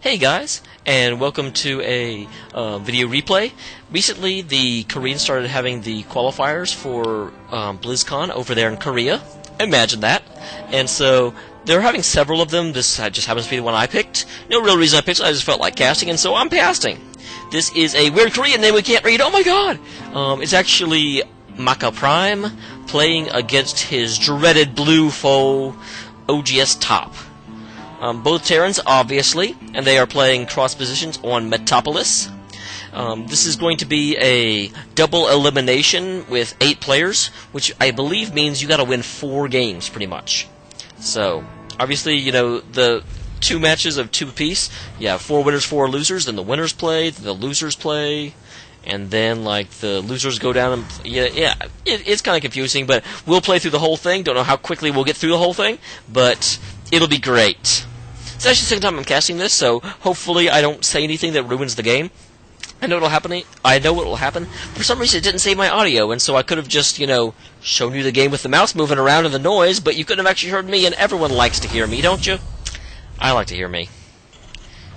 Hey guys, and welcome to a video replay. Recently, the Koreans started having the qualifiers for Blizzcon over there in Korea. Imagine that. And so, they're having several of them. This just happens to be the one I picked. No real reason I picked it, I just felt like casting, and so I'm casting. This is a weird Korean name we can't read. Oh my god! It's actually MakaPrime playing against his dreaded blue foe, nGsTOP. Both Terrans, obviously, and they are playing cross positions on Metropolis. This is going to be a double elimination with 8 players, which I believe means you gotta win 4 games, pretty much. So, obviously, you know, the 2 matches of 2 apiece, you have 4 winners, 4 losers, then the winners play, then the losers play, and then, like, the losers go down and... it's kind of confusing, but we'll play through the whole thing. Don't know how quickly we'll get through the whole thing, but it'll be great. It's actually the second time I'm casting this, so hopefully I don't say anything that ruins the game. I know what will happen. For some reason, it didn't save my audio, and so I could have just, you know, shown you the game with the mouse moving around and the noise, but you couldn't have actually heard me, and everyone likes to hear me, don't you? I like to hear me.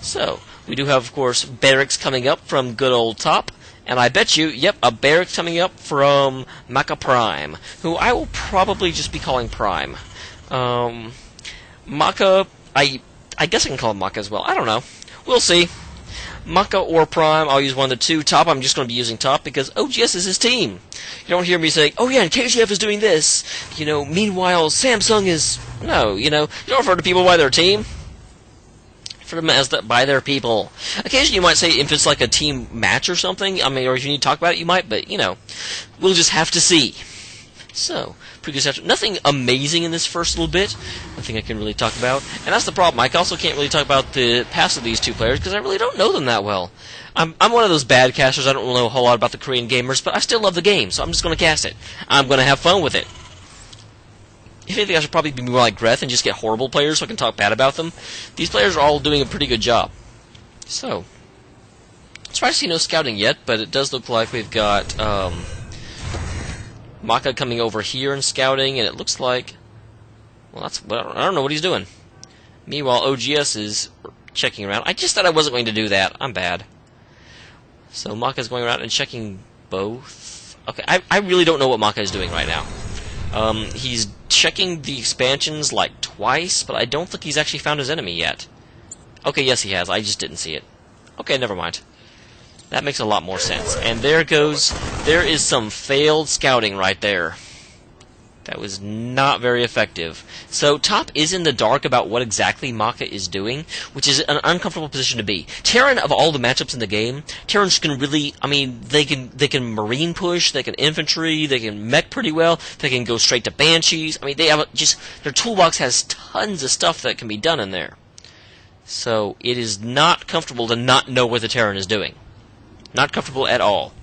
So, we do have, of course, barracks coming up from good old Top, and I bet you, yep, a barracks coming up from MakaPrime, who I will probably just be calling Prime. Maka, I guess I can call him Maka as well. I don't know. We'll see. Maka or Prime, I'll use one of the two. Top, I'm just going to be using Top because OGS is his team. You don't hear me saying, oh yeah, and KGF is doing this. You know, meanwhile, Samsung is... No, you know, you don't refer to people by their team. Refer to them as by their people. Occasionally you might say if it's like a team match or something, I mean, or if you need to talk about it, you might, but, you know, we'll just have to see. So, pretty good stuff. Nothing amazing in this first little bit. Nothing I can really talk about. And that's the problem. I also can't really talk about the past of these 2 players because I really don't know them that well. I'm one of those bad casters. I don't know a whole lot about the Korean gamers, but I still love the game, so I'm just going to cast it. I'm going to have fun with it. If anything, I should probably be more like Greth and just get horrible players so I can talk bad about them. These players are all doing a pretty good job. So, as far as I see, no scouting yet, but it does look like we've got... Maka coming over here and scouting, and it looks like... Well, I don't know what he's doing. Meanwhile, OGS is checking around. I just thought I wasn't going to do that. I'm bad. So Maka's going around and checking both. Okay, I really don't know what Maka is doing right now. He's checking the expansions like twice, but I don't think he's actually found his enemy yet. Okay, yes he has. I just didn't see it. Okay, never mind. That makes a lot more sense. And there is some failed scouting right there. That was not very effective. So Top is in the dark about what exactly Maka is doing, which is an uncomfortable position to be. Terran, of all the matchups in the game, Terrans can really, I mean, they can marine push, they can infantry, they can mech pretty well, they can go straight to banshees. I mean, they have their toolbox has tons of stuff that can be done in there. So it is not comfortable to not know what the Terran is doing. Not comfortable at all.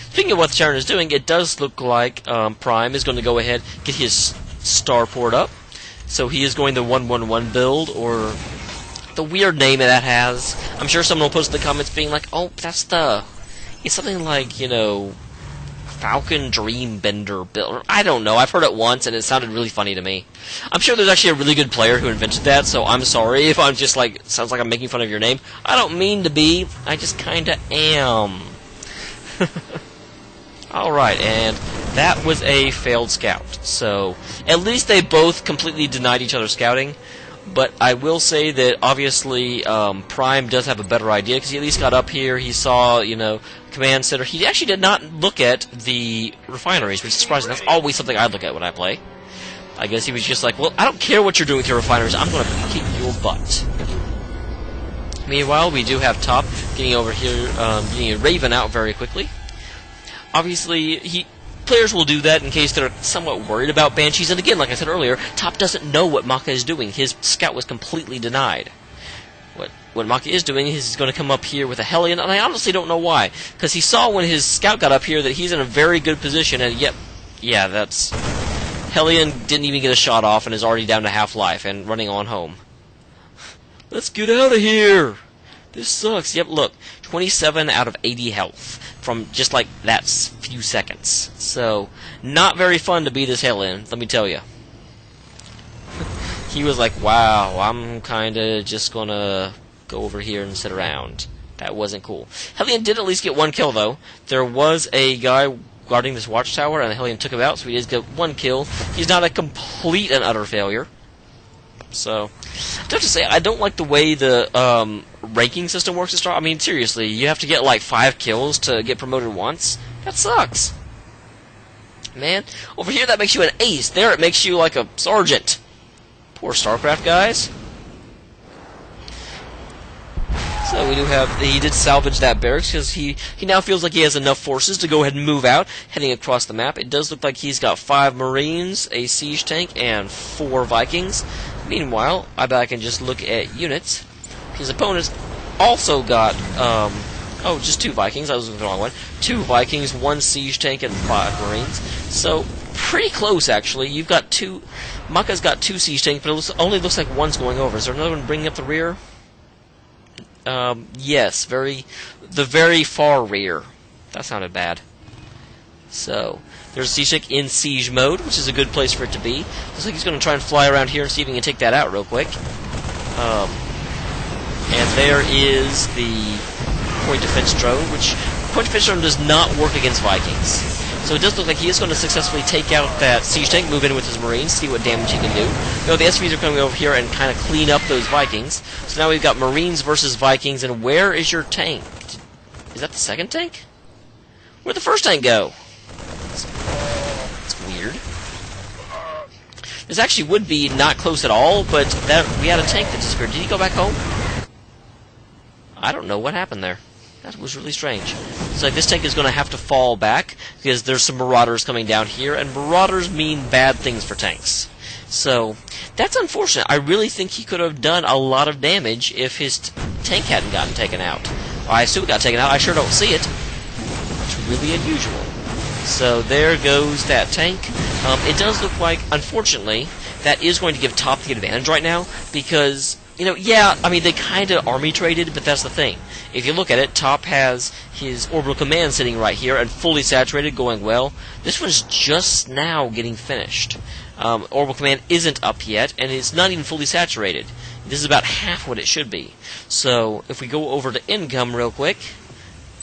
Speaking of what the Terran is doing, it does look like Prime is going to go ahead get his starport up. So he is going the 111 build, or the weird name that has. I'm sure someone will post in the comments being like, oh, it's something like, you know, Falcon Dreambender build. I don't know. I've heard it once, and it sounded really funny to me. I'm sure there's actually a really good player who invented that, so I'm sorry if I'm just like, sounds like I'm making fun of your name. I don't mean to be. I just kinda am. Alright, and that was a failed scout. So, at least they both completely denied each other scouting. But I will say that, obviously, Prime does have a better idea, because he at least got up here, he saw, you know, command center. He actually did not look at the refineries, which is surprising. That's always something I look at when I play. I guess he was just like, well, I don't care what you're doing with your refineries, I'm going to kick your butt. Meanwhile, we do have Top getting over here, getting a Raven out very quickly. Obviously, players will do that in case they're somewhat worried about Banshees. And again, like I said earlier, Top doesn't know what Maka is doing. His scout was completely denied. What Maka is doing is he's going to come up here with a Hellion, and I honestly don't know why. Because he saw when his scout got up here that he's in a very good position, and yet, yeah, that's... Hellion didn't even get a shot off and is already down to half-life and running on home. Let's get out of here! This sucks. Yep, look, 27 out of 80 health from just like that few seconds. So, not very fun to be this Hellion, let me tell you. He was like, wow, I'm kinda just gonna go over here and sit around. That wasn't cool. Hellion did at least get one kill, though. There was a guy guarding this watchtower, and the Hellion took him out, so he did get one kill. He's not a complete and utter failure. So, I have to say, I don't like the way the ranking system works at Star. I mean, seriously, you have to get like 5 kills to get promoted once? That sucks. Man, over here that makes you an ace. There it makes you like a sergeant. Poor StarCraft guys. So we do have, he did salvage that barracks because he now feels like he has enough forces to go ahead and move out, heading across the map. It does look like he's got 5 Marines, a siege tank, and 4 Vikings. Meanwhile, I bet I can just look at units. His opponent's also got, just 2 Vikings. I was looking at the wrong one. 2 Vikings, 1 siege tank, and 5 Marines. So, pretty close, actually. You've got 2, Maka's got 2 siege tanks, but it only looks like 1's going over. Is there another one bringing up the rear? Yes, the very far rear. That sounded bad. So, there's a siege tank in siege mode, which is a good place for it to be. Looks like he's going to try and fly around here and see if he can take that out real quick. And there is the point defense drone, which point defense drone does not work against Vikings. So it does look like he is going to successfully take out that siege tank, move in with his Marines, see what damage he can do. You know, the SVs are coming over here and kind of clean up those Vikings. So now we've got Marines versus Vikings, and where is your tank? Is that the second tank? Where'd the first tank go? That's weird. This actually would be not close at all, but we had a tank that disappeared. Did he go back home? I don't know what happened there. That was really strange. It's like this tank is going to have to fall back because there's some marauders coming down here, and marauders mean bad things for tanks. So, that's unfortunate. I really think he could have done a lot of damage if his tank hadn't gotten taken out. I assume it got taken out. I sure don't see it. It's really unusual. So, there goes that tank. It does look like, unfortunately, that is going to give Top the advantage right now because, you know, yeah, I mean, they kind of army traded, but that's the thing. If you look at it, Top has his orbital command sitting right here and fully saturated, going well. This one's just now getting finished. Orbital command isn't up yet, and it's not even fully saturated. This is about half what it should be. So, if we go over to income real quick,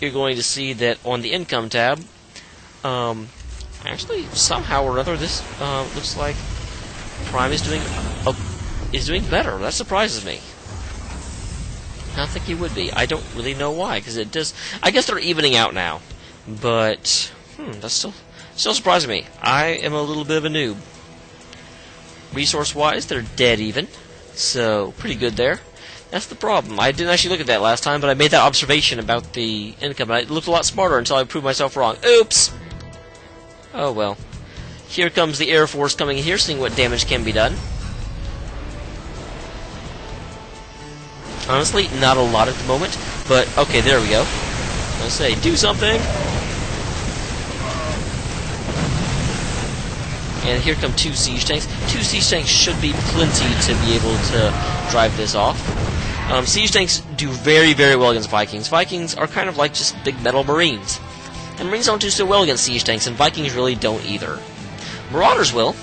you're going to see that on the income tab, actually, somehow or other, this looks like Prime is doing better. That surprises me. I don't think he would be. I don't really know why, because it does. I guess they're evening out now, but that's still surprising me. I am a little bit of a noob. Resource-wise, they're dead even, so pretty good there. That's the problem. I didn't actually look at that last time, but I made that observation about the income, and I looked a lot smarter until I proved myself wrong. Oops. Oh well. Here comes the Air Force coming in here, seeing what damage can be done. Honestly, not a lot at the moment, but okay, there we go. Let's say, do something! And here come 2 siege tanks. 2 siege tanks should be plenty to be able to drive this off. Siege tanks do very, very well against Vikings. Vikings are kind of like just big metal Marines. And Marines don't do so well against siege tanks, and Vikings really don't either. Marauders will.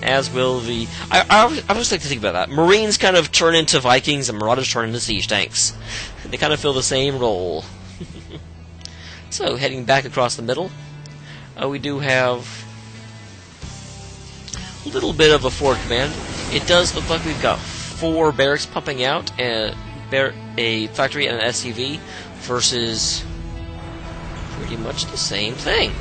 As will the... I always like to think about that. Marines kind of turn into Vikings, and Marauders turn into siege tanks. They kind of fill the same role. So, heading back across the middle, we do have a little bit of a forward command. It does look like we've got 4 barracks pumping out, a factory and an SCV, versus pretty much the same thing.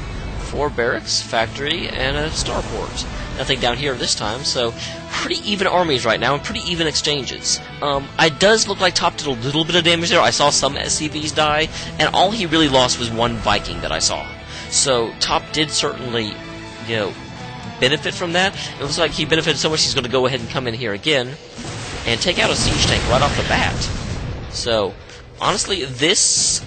4 barracks, factory, and a starport. Nothing down here this time, so pretty even armies right now, and pretty even exchanges. It does look like Top did a little bit of damage there. I saw some SCVs die, and all he really lost was 1 Viking that I saw. So Top did certainly, you know, benefit from that. It looks like he benefited so much he's going to go ahead and come in here again and take out a siege tank right off the bat. So, honestly, this...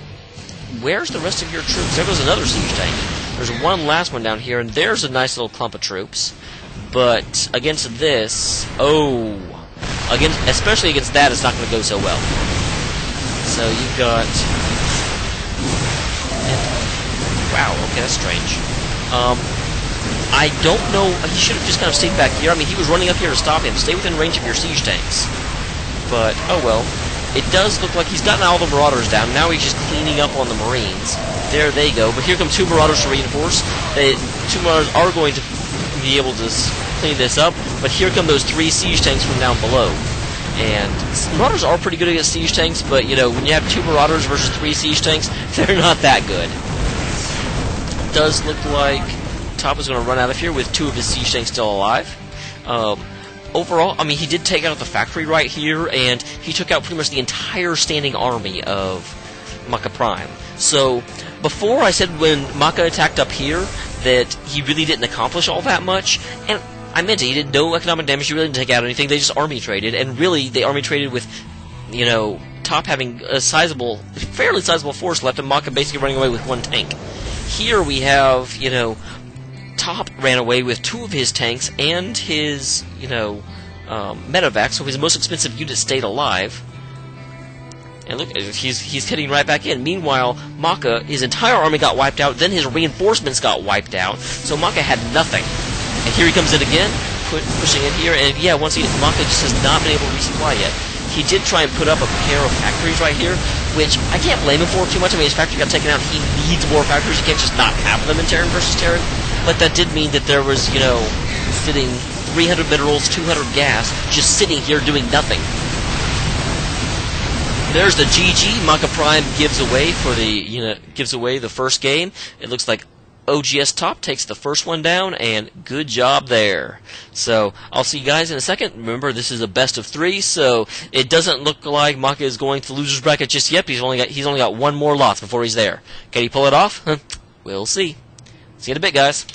Where's the rest of your troops? There goes another siege tank. There's one last one down here, and there's a nice little clump of troops. But against this, especially against that, it's not going to go so well. So you've got... Wow, okay, that's strange. I don't know, he should have just kind of stayed back here. I mean, he was running up here to stop him. Stay within range of your siege tanks. But, oh well. it does look like he's gotten all the Marauders down. Now he's just cleaning up on the Marines. There they go. But here come 2 Marauders to reinforce. 2 Marauders are going to be able to clean this up, but here come those 3 siege tanks from down below. And Marauders are pretty good against siege tanks, but, you know, when you have 2 Marauders versus 3 siege tanks, they're not that good. It does look like Top is going to run out of here with 2 of his siege tanks still alive. Overall, I mean, he did take out the factory right here, and he took out pretty much the entire standing army of MakaPrime. So, before I said when Maka attacked up here that he really didn't accomplish all that much, and I meant it, he did no economic damage, he really didn't take out anything, they just army traded, and really, they army traded with, you know, Top having a fairly sizable force left, and Maka basically running away with 1 tank. Here we have, you know, Top ran away with 2 of his tanks and his, you know, medevac, so his most expensive unit stayed alive. And look, he's heading right back in. Meanwhile, Maka, his entire army got wiped out, then his reinforcements got wiped out, so Maka had nothing. And here he comes in again, pushing in here, and yeah, Maka just has not been able to resupply yet. He did try and put up a pair of factories right here, which I can't blame him for too much. I mean, his factory got taken out. He needs more factories. He can't just not have them in Terran versus Terran. But that did mean that there was, you know, sitting 300 minerals, 200 gas, just sitting here doing nothing. There's the GG. MakaPrime gives away for the, you know, gives away the first game. It looks like nGsTOP takes the first one down, and good job there. So I'll see you guys in a second. Remember, this is a best of 3, so it doesn't look like Maka is going to the losers bracket just yet. He's only got 1 more loss before he's there. Can he pull it off? We'll see. See you in a bit, guys.